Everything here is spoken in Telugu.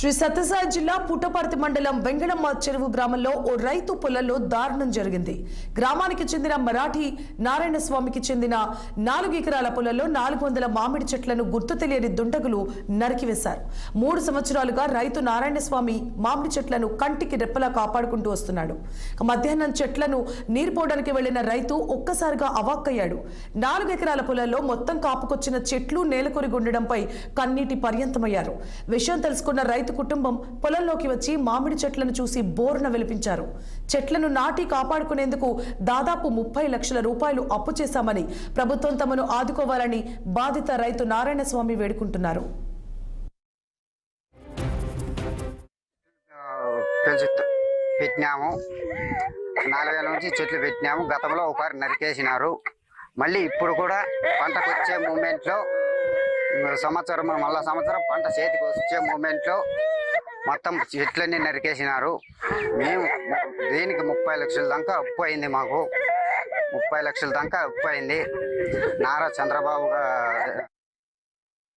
శ్రీ సత్యసాయి జిల్లా పుట్టపర్తి మండలం వెంగళమ్మ చెరువు గ్రామంలో ఓ రైతు పొలంలో దారుణం జరిగింది. గ్రామానికి చెందిన మరాఠీ నారాయణ స్వామికి చెందిన 4 ఎకరాల పొలంలో 400 మామిడి చెట్లను గుర్తు తెలియని దుండగులు నరికివేశారు. 3 సంవత్సరాలుగా రైతు నారాయణ స్వామి మామిడి చెట్లను కంటికి రెప్పలా కాపాడుకుంటూ వస్తున్నాడు. మధ్యాహ్నం చెట్లను నీరుపోవడానికి వెళ్లిన రైతు ఒక్కసారిగా అవాక్కయ్యాడు. 4 ఎకరాల పొలంలో మొత్తం కాపుకొచ్చిన చెట్లు నేలకొరిగి ఉండడంపై కన్నీటి పర్యంతమయ్యారు. విషయం తెలుసుకున్న రైతు కుటుంబం పొలంలోకి వచ్చి మామిడి చెట్లను చూసి బోర్న వెలిపించారు. చెట్లను నాటి కాపాడుకునేందుకు దాదాపు 30 లక్షల రూపాయలు అప్పు చేశామని ప్రభుత్వం తమను ఆదుకోవాలని బాధిత రైతు నారాయణ స్వామి వేడుకుంటున్నారు. పెట్టినాము 4 నుంచి చెట్లు పెట్టినాము. గతంలో ఒకసారి నరికేసినారు. మళ్ళీ ఇప్పుడు కూడా పంటకు వచ్చే మూమెంట్లో మళ్ళా సంవత్సరం పంట చేతికి వచ్చే మూమెంట్లో మొత్తం చెట్లన్నీ నరికేసినారు. మేము దీనికి 30 లక్షల దాకా అప్పు అయింది. మాకు 30 లక్షల దాకా అప్పు అయింది. నారా చంద్రబాబు